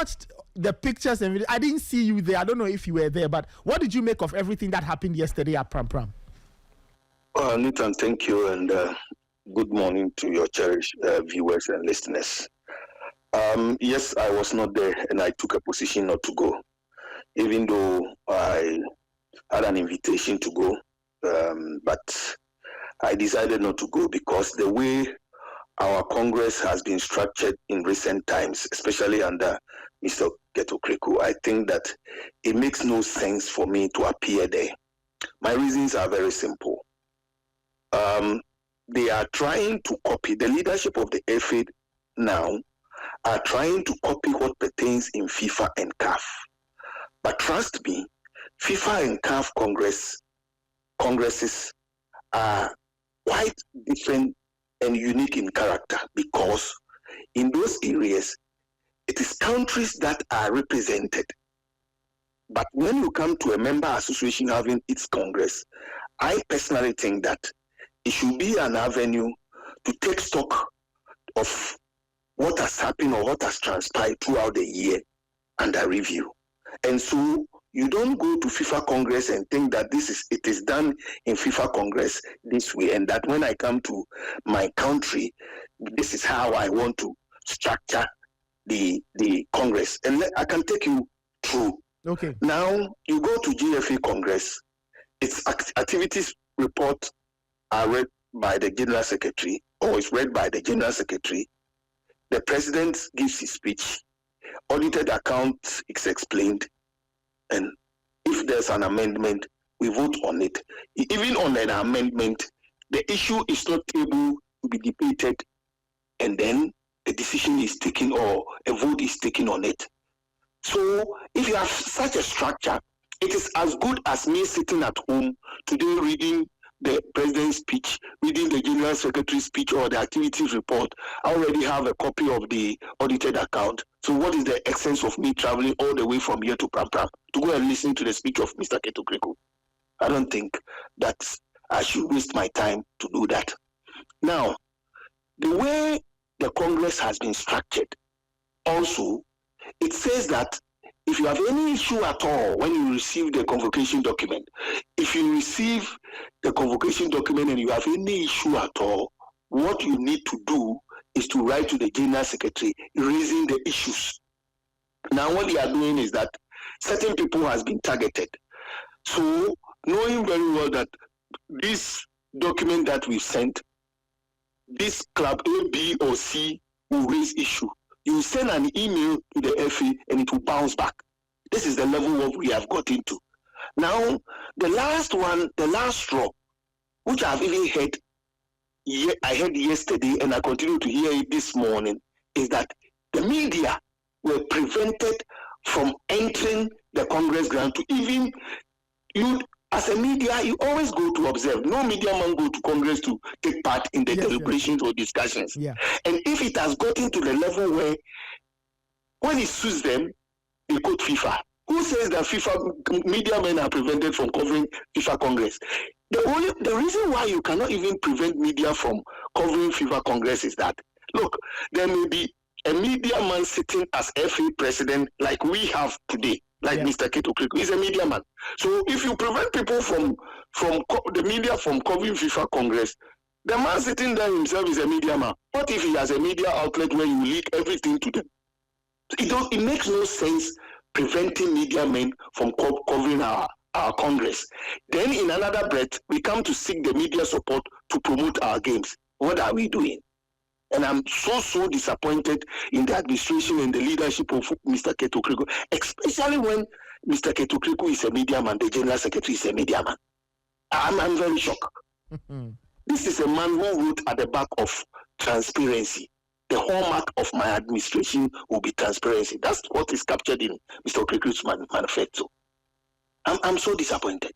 watched the pictures and I didn't see you there. I don't know if you were there, but what did you make of everything that happened yesterday at Pram Pram? Nathan, thank you, and good morning to your cherished viewers and listeners. Yes, I was not there, and I took a position not to go, even though I had an invitation to go, but I decided not to go because the way our Congress has been structured in recent times, especially under Mr. Ketokreku, I think that it makes no sense for me to appear there. My reasons are very simple. They are trying to copy, the leadership of the FA now are trying to copy what pertains in FIFA and CAF. But trust me, FIFA and CAF congresses are quite different and unique in character, because in those areas, it is countries that are represented. But when you come to a member association having its Congress, I personally think that it should be an avenue to take stock of what has happened or what has transpired throughout the year under review. And so you don't go to FIFA Congress and think that it is done in FIFA Congress this way, and that when I come to my country, this is how I want to structure the Congress. And I can take you through. Okay. Now you go to GFA Congress, its activities report are read by the General Secretary, or is read by the General Secretary. The President gives his speech, audited account is explained, and if there's an amendment, we vote on it. Even on an amendment, the issue is not able to be debated, and then a decision is taken or a vote is taken on it. So if you have such a structure, it is as good as me sitting at home today reading the President's speech, reading the General Secretary's speech or the activities report. I already have a copy of the audited account. So what is the essence of me traveling all the way from here to Pram Pram to go and listen to the speech of Mr. Ketokreku? I don't think that I should waste my time to do that. Now, the way the Congress has been structured, also, it says that if you have any issue at all when you receive the convocation document, if you receive the convocation document and you have any issue at all, what you need to do is to write to the General Secretary raising the issues. Now what they are doing is that certain people has been targeted. So knowing very well that this document that we sent, this club A, B, or C will raise issue. You send an email to the FA and it will bounce back. This is the level of we have got into. Now, the last one, the last straw, which I've even heard, I heard yesterday and I continue to hear it this morning, is that the media were prevented from entering the Congress ground to even, you as a media, you always go to observe. No media man go to Congress to take part in the deliberations or discussions. Yeah. And if it has gotten to the level where, when it suits them, they quote FIFA. Who says that FIFA media men are prevented from covering FIFA Congress? The reason why you cannot even prevent media from covering FIFA Congress is that, look, there may be a media man sitting as FA president like we have today. Like Mr. Ketokreku is a media man. So if you prevent people from the media from covering FIFA Congress, the man sitting there himself is a media man. What if he has a media outlet where you leak everything to them? It makes no sense preventing media men from covering our Congress. Then in another breath, we come to seek the media support to promote our games. What are we doing? And I'm so disappointed in the administration and the leadership of Mr. Ketokreku, especially when Mr. Ketokreku is a media man, the General Secretary is a media man. I'm very shocked. This is a man who wrote at the back of transparency. The hallmark of my administration will be transparency. That's what is captured in Mr. Ketokre's manifesto. I'm so disappointed.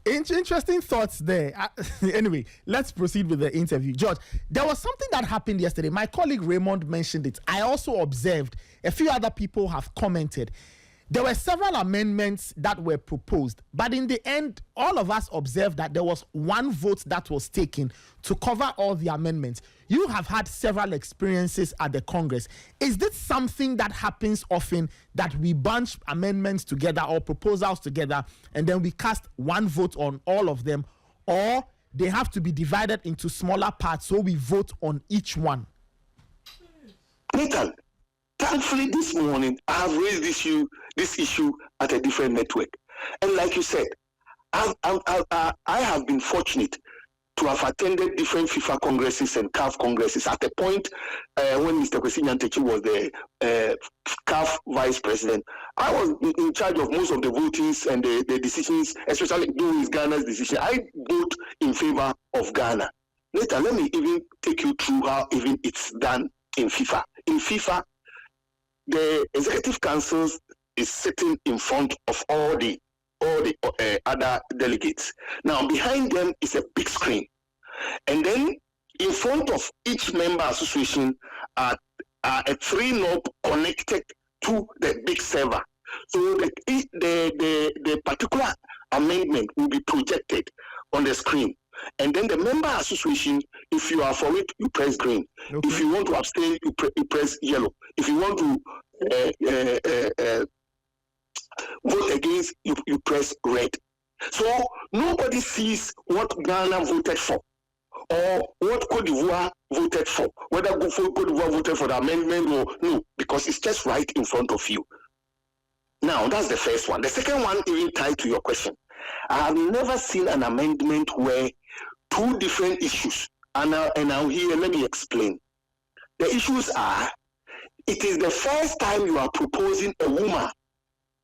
Interesting thoughts there. Anyway, let's proceed with the interview. George, there was something that happened yesterday. My colleague Raymond mentioned it. I also observed. A few other people have commented. There were several amendments that were proposed, but in the end, all of us observed that there was one vote that was taken to cover all the amendments. You have had several experiences at the Congress. Is this something that happens often, that we bunch amendments together or proposals together and then we cast one vote on all of them, or they have to be divided into smaller parts so we vote on each one? Nathan, thankfully this morning I have raised this issue at a different network. And like you said, I have been fortunate to have attended different FIFA congresses and CAF congresses. At the point when Mr. Kwesi Nyantakyi was the CAF vice president, I was in charge of most of the votings and the decisions, especially during Ghana's decision. I vote in favor of Ghana. Later, let me even take you through how even it's done in FIFA. In FIFA, the executive council is sitting in front of all the other delegates. Now, behind them is a big screen. And then in front of each member association are a three knob connected to the big server. So the particular amendment will be projected on the screen. And then the member association, if you are for it, you press green. Okay. If you want to abstain, you press yellow. If you want to vote against, you press red. So nobody sees what Ghana voted for or what Cote d'Ivoire voted for, whether Cote d'Ivoire voted for the amendment or no, because it's just right in front of you. Now, that's the first one. The second one, even tied to your question. I have never seen an amendment where two different issues, and now here, let me explain. The issues are, it is the first time you are proposing a woman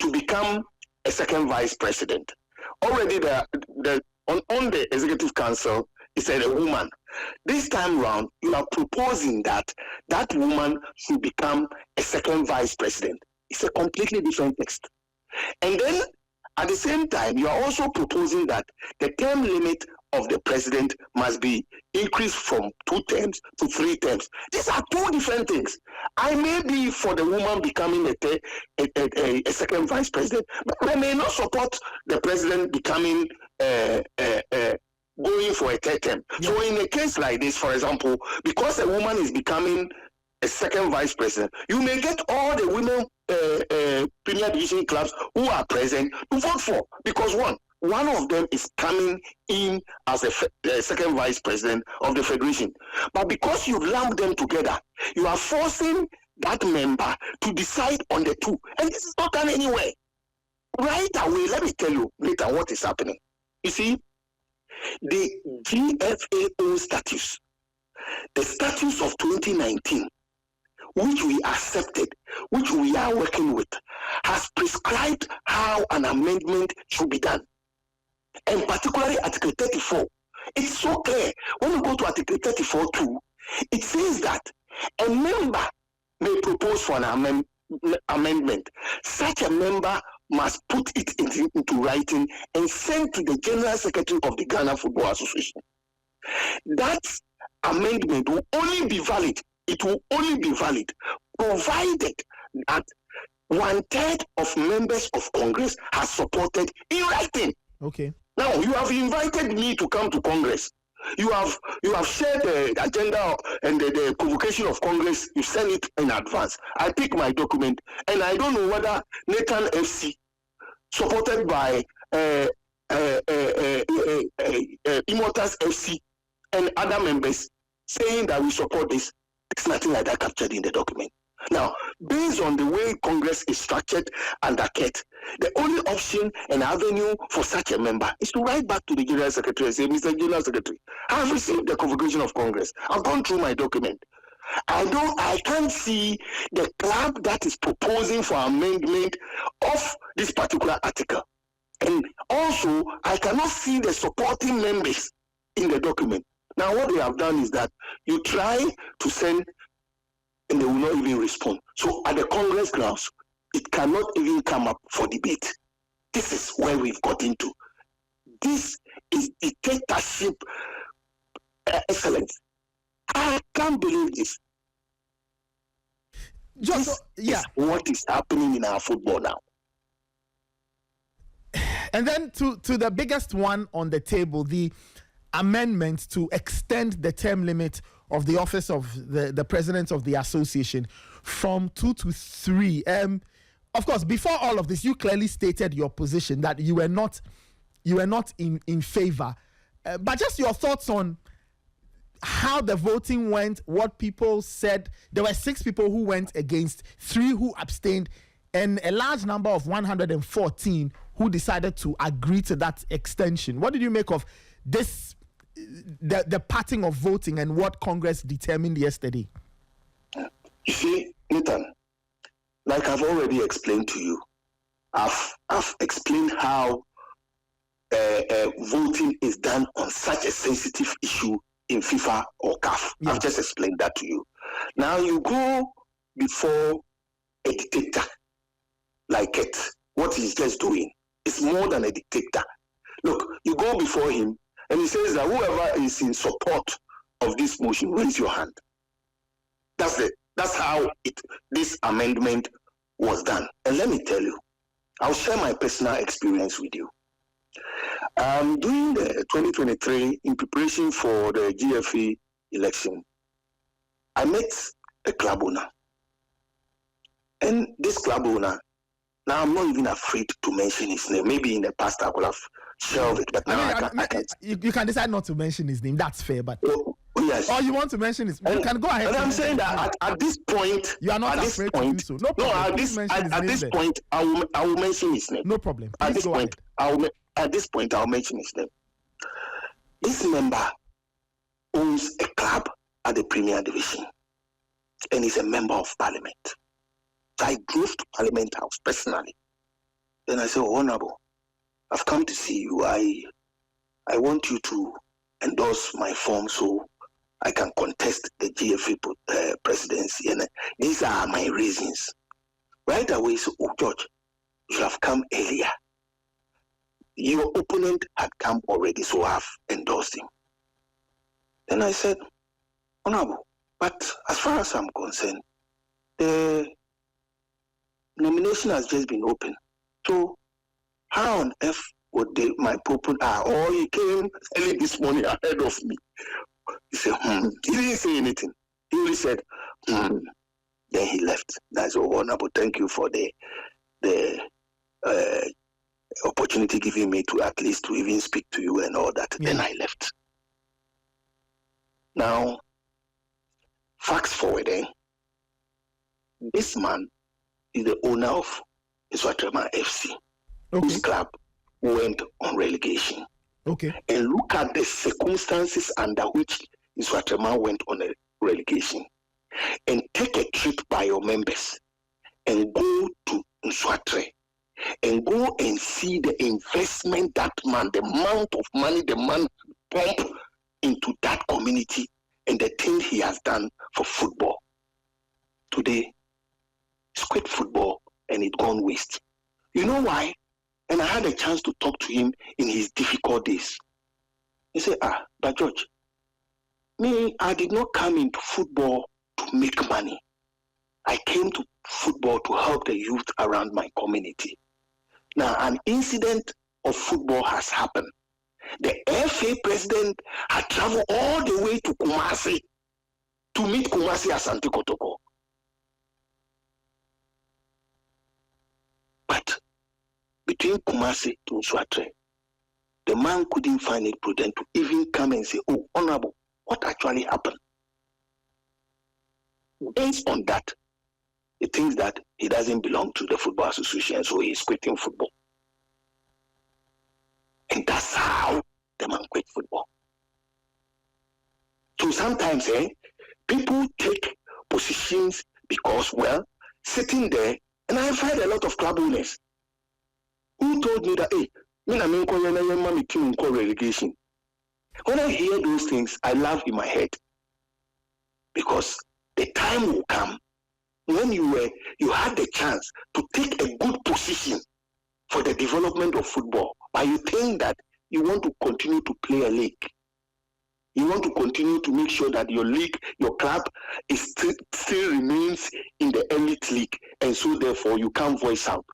to become a second vice president. Already on the executive council, it said a woman. This time round, you are proposing that woman should become a second vice president. It's a completely different text. And then at the same time, you are also proposing that the term limit of the president must be increased from 2 terms to 3 terms. These are two different things. I may be for the woman becoming a second vice president, but I may not support the president becoming going for a 3rd term. Yeah. So in a case like this, for example, because a woman is becoming a second vice president, you may get all the women Premier Division clubs who are present to vote for, because one of them is coming in as a second vice president of the federation. But because you've lumped them together, you are forcing that member to decide on the two. And this is not done anywhere. Right away, let me tell you later what is happening. You see, the GFA statutes, the statutes of 2019, which we accepted, which we are working with, has prescribed how an amendment should be done. And particularly Article 34. It's so clear. When we go to Article 34.2, it says that a member may propose for an amendment. Such a member must put it into writing and send to the General Secretary of the Ghana Football Association. That amendment will only be valid. It will only be valid provided that 1/3 of members of Congress has supported in writing. Okay. Now, you have invited me to come to Congress. You have shared the agenda and the convocation of Congress. You send it in advance. I pick my document, and I don't know whether Nathan FC, supported by Immortals FC and other members, saying that we support this. It's nothing like that captured in the document. Now, based on the way Congress is structured under KET, the only option and avenue for such a member is to write back to the General Secretary and say, Mr. General Secretary, I have received the convocation of Congress. I've gone through my document. I can't see the club that is proposing for amendment of this particular article. And also, I cannot see the supporting members in the document. Now, what they have done is that you try to send and they will not even respond. So at the Congress grounds, it cannot even come up for debate. This is where we've got into. This is dictatorship excellence. I can't believe this. This is what is happening in our football now. And then to the biggest one on the table, the amendment to extend the term limit of the office of the president of the association from 2 to 3. Of course, before all of this, you clearly stated your position that you were not in favor. But just your thoughts on how the voting went, what people said. There were 6 people who went against, 3 who abstained, and a large number of 114 who decided to agree to that extension. What did you make of this, the parting of voting and what Congress determined yesterday? You see, Nathan, like I've already explained to you, I've explained how voting is done on such a sensitive issue in FIFA or CAF. Yeah. I've just explained that to you. Now you go before a dictator like it. What he's just doing is more than a dictator. Look, you go before him and he says that whoever is in support of this motion, raise your hand. That's how this amendment was done. And let me tell you, I'll share my personal experience with you. During the 2023, in preparation for the GFA election, I met a club owner. And this club owner, now I'm not even afraid to mention his name. Maybe in the past I could have shelved it, but now I can't. You can decide not to mention his name. That's fair, but yes. Or you want to mention his name, you can go ahead. And I'm saying that at this point, you are not afraid to do so. No problem. No, at this point, I will mention his name. No problem. At this point, I'll mention his name. This member owns a club at the Premier Division, and he's a member of Parliament. So I drove to Parliament House personally. Then I said, Honorable, I've come to see you. I want you to endorse my form so I can contest the GFA presidency. And these are my reasons. Right away, so, George, you should have come earlier. Your opponent had come already, so I've endorsed him. Then I said, Honorable, but as far as I'm concerned, the nomination has just been opened. So how on earth would my proponent, or he came early this morning ahead of me. He said, He didn't say anything. He only said, Then he left. That's all, Honorable. Thank you for the opportunity given me to at least to even speak to you and all that. Yeah. Then I left. Now, fast forward, this man is the owner of Iswatrema FC, whose club went on relegation. Okay. And look at the circumstances under which Iswatrema went on a relegation. And take a trip by your members and go to Nswatre and go and see the investment that man, the amount of money the man pumped into that community and the thing he has done for football. Today, it's quit football and it's gone waste. You know why? And I had a chance to talk to him in his difficult days. He said, but George, I did not come into football to make money. I came to football to help the youth around my community. Now, an incident of football has happened. The FA president had traveled all the way to Kumasi to meet Kumasi Asante Kotoko. But between Kumasi to Nswatre, the man couldn't find it prudent to even come and say, oh, Honorable, what actually happened? Based on that, he thinks that he doesn't belong to the football association, so he's quitting football. And that's how the man quit football. So sometimes, people take positions because, well, sitting there, and I've heard a lot of club owners who told me that, hey, relegation. When I hear those things, I laugh in my head. Because the time will come when you had the chance to take a good position for the development of football, but you think that you want to continue to play a league. You want to continue to make sure that your league, your club, is still remains in the elite league, and so therefore you can't voice out.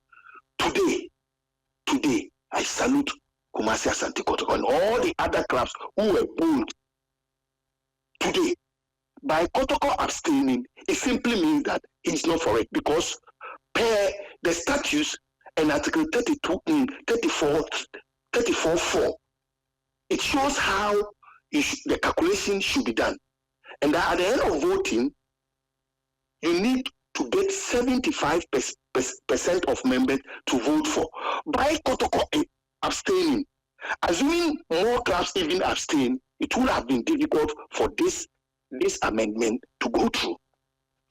Today, I salute Kumasi Asante Kotoko and all the other clubs who were bold today. By Kotoko abstaining, it simply means that he's not for it, because per the statutes and Article 34.4, it shows how the calculation should be done. And at the end of voting, you need to get 75% of members to vote for. By Kotoko abstaining, assuming more clubs even abstain, it would have been difficult for this amendment to go through.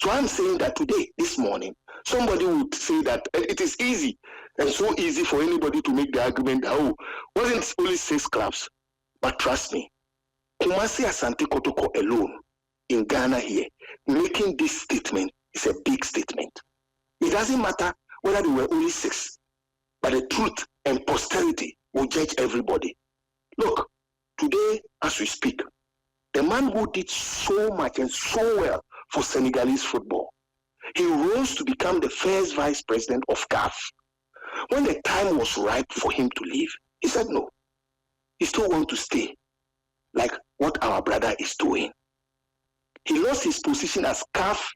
So I'm saying that today, this morning, somebody would say that it is easy and so easy for anybody to make the argument that, oh, wasn't it only 6 clubs? But trust me, Kumasi Asante Kotoko alone in Ghana here, making this statement is a big statement. It doesn't matter whether there were only 6, but the truth and posterity will judge everybody. Look, today as we speak, the man who did so much and so well for Senegalese football, he rose to become the first vice president of CAF. When the time was ripe for him to leave, he said no. He still wants to stay, like what our brother is doing. He lost his position as CAF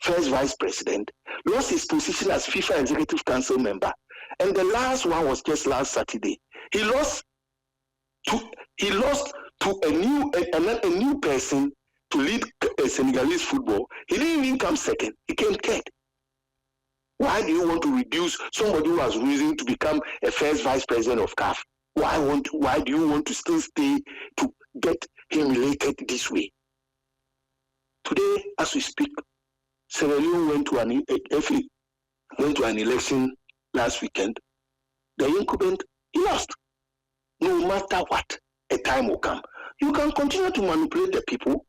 first vice president, lost his position as FIFA Executive Council member, and the last one was just last Saturday. He lost to a new person to lead Senegalese football. He didn't even come second. He came third. Why do you want to reduce somebody who has risen to become a first vice president of CAF? Why do you want to still stay to get humiliated this way? Today, as we speak, Sierra Leone went to an election last weekend. The incumbent, he lost. No matter what, a time will come. You can continue to manipulate the people.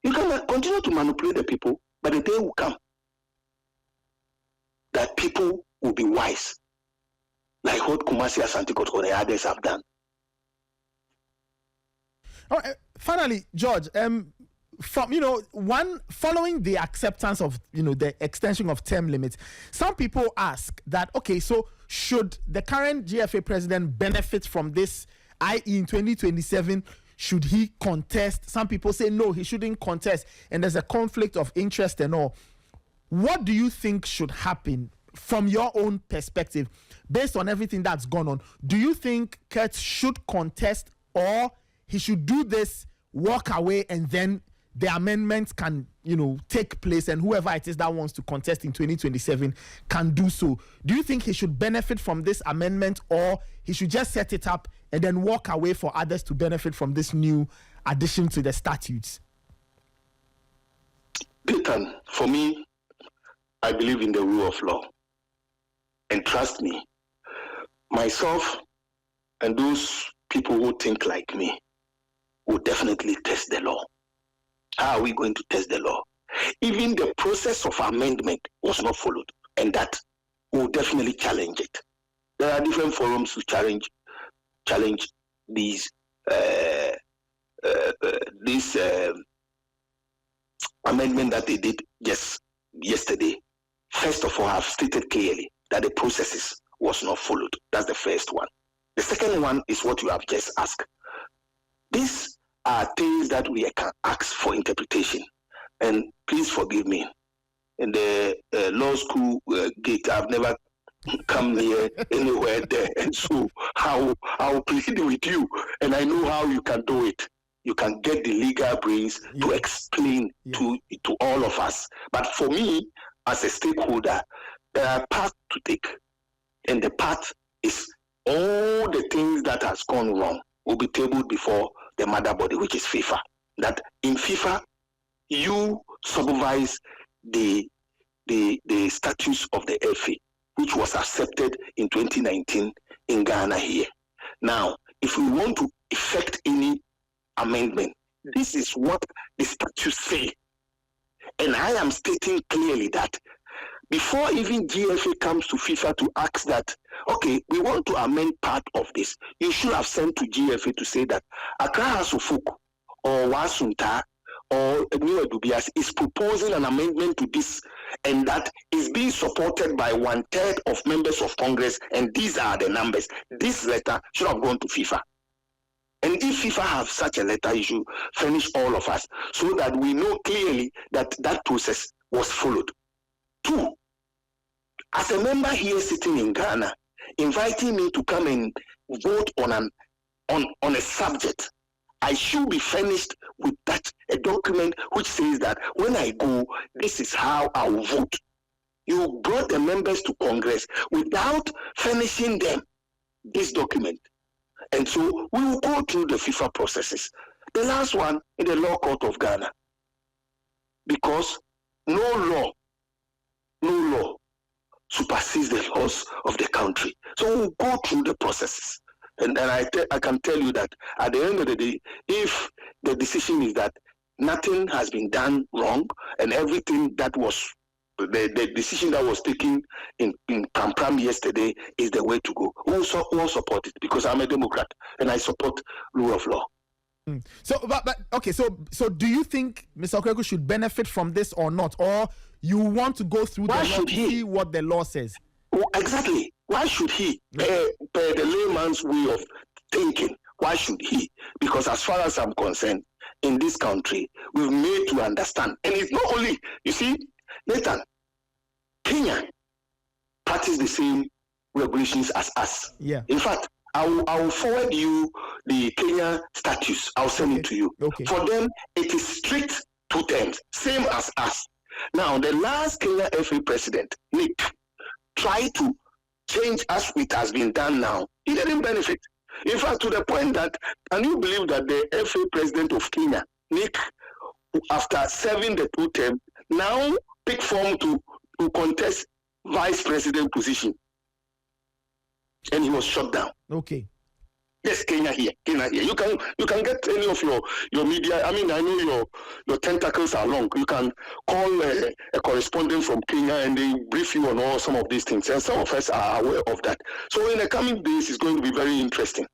You can continue to manipulate the people, but the day will come that people will be wise, like what Kumasi Asante Kotoko and others have done. All right, finally, George, following the acceptance of the extension of term limits, some people ask that, okay, so should the current GFA president benefit from this, i.e. in 2027, should he contest? Some people say no, he shouldn't contest, and there's a conflict of interest and all. What do you think should happen from your own perspective, based on everything that's gone on? Do you think Kurt should contest, or he should do this, walk away, and then the amendments can, take place, and whoever it is that wants to contest in 2027 can do so? Do you think he should benefit from this amendment, or he should just set it up and then walk away for others to benefit from this new addition to the statutes? Peter, for me, I believe in the rule of law. And trust me, myself and those people who think like me will definitely test the law. How are we going to test the law? Even the process of amendment was not followed, and that will definitely challenge it. There are different forums to challenge these amendment that they did just yesterday. First of all, I've stated clearly that the processes was not followed. That's the first one. The second one is what you have just asked. These are things that we can ask for interpretation. And please forgive me. In the law school gate, I've never come near anywhere there. And so I'll plead with you. And I know how you can do it. You can get the legal brains to explain to all of us. But for me, as a stakeholder, there are paths to take. And the path is all the things that has gone wrong will be tabled before the mother body, which is FIFA. That in FIFA, you supervise the statutes of the FA, which was accepted in 2019 in Ghana here. Now, if we want to effect any amendment, this is what the statutes say. And I am stating clearly that before even GFA comes to FIFA to ask that, okay, we want to amend part of this, you should have sent to GFA to say that Accra Hasufuk or Wasunta or New Dubias is proposing an amendment to this, and that is being supported by 1/3 of members of Congress, and these are the numbers. This letter should have gone to FIFA. And if FIFA have such a letter, you should furnish all of us so that we know clearly that that process was followed. 2, as a member here sitting in Ghana, inviting me to come and vote on a subject, I should be furnished with a document which says that when I go, this is how I will vote. You brought the members to Congress without furnishing them this document. And so we will go through the FIFA processes. The last one in the law court of Ghana. Because no law supersedes the laws of the country. So we'll go through the processes. And I can tell you that at the end of the day, if the decision is that nothing has been done wrong and everything that was the decision that was taken in Pram yesterday is the way to go, we'll support it, because I'm a Democrat and I support rule of law. So, okay. So, do you think Mr. Okregu should benefit from this or not, or you want to go through the law to see what the law says? Oh, exactly. Why should he? Per the layman's way of thinking, why should he? Because as far as I'm concerned, in this country, we've made to understand, and it's not only, you see, Nathan, Kenya practice the same regulations as us. Yeah. In fact, I will forward you the Kenya statutes. I'll send it to you. Okay. For them, it is strict 2 terms, same as us. Now, the last Kenya FA president, Nick, tried to change as it has been done now. He didn't benefit. In fact, to the point that, can you believe that the FA president of Kenya, Nick, after serving the 2 terms, now pick form to contest vice president position, and he was shut down. Okay. Yes, Kenya here. You can get any of your media. I mean, I know your tentacles are long. You can call a correspondent from Kenya and they brief you on all some of these things. And some of us are aware of that. So in the coming days, it's going to be very interesting.